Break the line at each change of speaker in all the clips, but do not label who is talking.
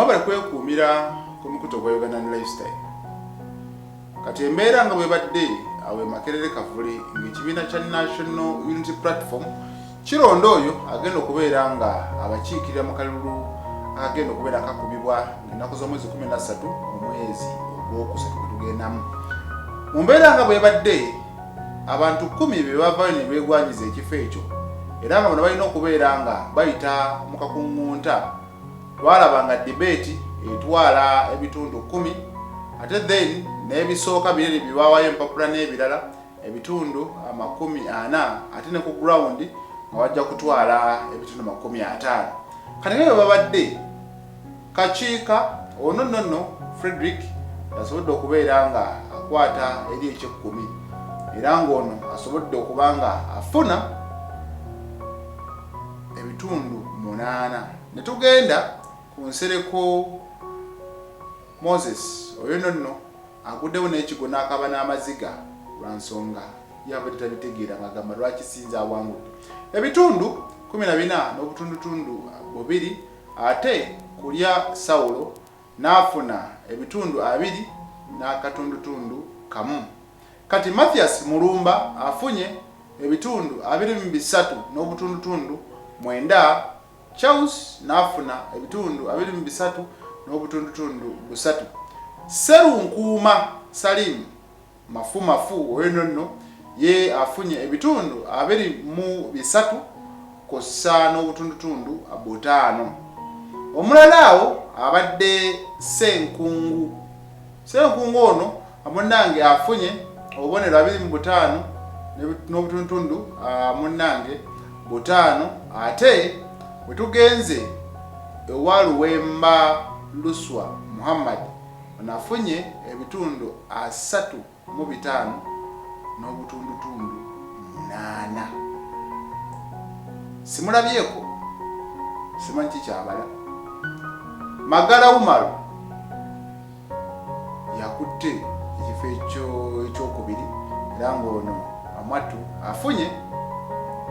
mwabala kwekuumira ku mukuto gwa Uganda Lifestyle. Kati embeera nga bwe badde awe Makerere Kavuli ng'ekibiina kya National Unity Platform kironda oyo agenda okubeera nga abakiikirira mu kalulu agenda okubeera kakubibwa ennaku z'omwezi 13 omwezi ogwokusatu gwe tugendamu. Mu mbeera nga bwe badde abantu 10 be bavaayo ne beegwanyiza ekifo ekyo era nga bano balina okubeera nga bayita mu kakungunta. Twalaba nga debate etwala ebitundu 10 ate then n'ebisooka birere bibaawayo empapula n'ebirala ebitundu 40 ate ne ku ground nga wajja kutwala ebitundu 50. Kati nga babadde kakiika ono nno Frederick asobodde okubeera nga akwata eri eky'ekkumi era ng'ono asobodde okuba nga afuna ebitundu 8. Ne tugenda ku Nsereko Moses oyo nno aguddewo n'ekigo n'akaba n'amaziga lwa nsonga yabadde tabitegeera ng'agamba lwaki sinza awangudde ebitundu 14 n'obutundutundu 2 ate kulya Sawulo n'afuna ebitundu 2 n'akatundutundu 1. Kati Mathias Mulumba afunye ebitundu 23 n'obutundutundu 9. Charles n'afuna ebitundu 23 n'obutundutundu 3. Serunkuuma Salim mafu oyo nno ye afunye ebitundu 23 kosa n'obutundutundu 5. Omulala awo abadde Senkungu ono amunange afunye obubonero 25 n'obutundutundu munange 5. Ate bwe tugenze ewa Luwemba Luswa Muhammad onafunye ebitundu 35 n'obutundutundu 8. Simulabyeko simanyi kikyabala. Magala Umaru yakutte ekifo ekyokubiri era ng'ono Amwatu afunye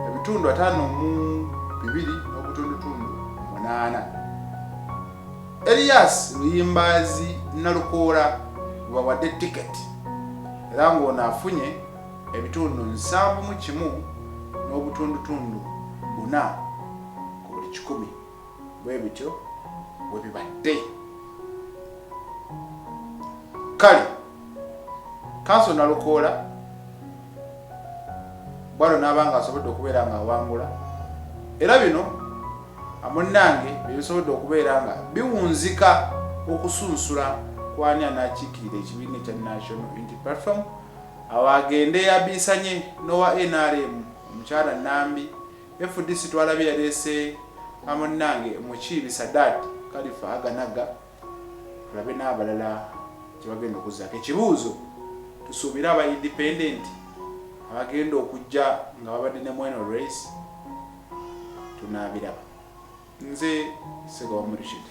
ebitundu 52 n'obutundutundu 8. Elias Luyimbazi Nalukoola bawadde ticket era ng'ono afunye ebitundu 71 n'obutundutundu 4 ku buli 100. Bwe bityo bwe bibadde. Kale Kanso Nalukoola bwalo n'abanga asobodde okubeera nga awangula era bino amunnange bisobodde okubeera nga biwunzika okusunsula kwani anakiikirira ekibiina ekya National Unity Platform awagende yabisanye nowa NRM omukyala Nambi FDC twalabye yaleese amunnange Mukiibi Sadat Kalifa Aganaga tulabe n'abalala kyebagenda okuzaako ekibuuzo tusuubira aba independent abagenda okujja nga babadde ne Mweno Race tunaabiraba. Nze Segawa Murishid.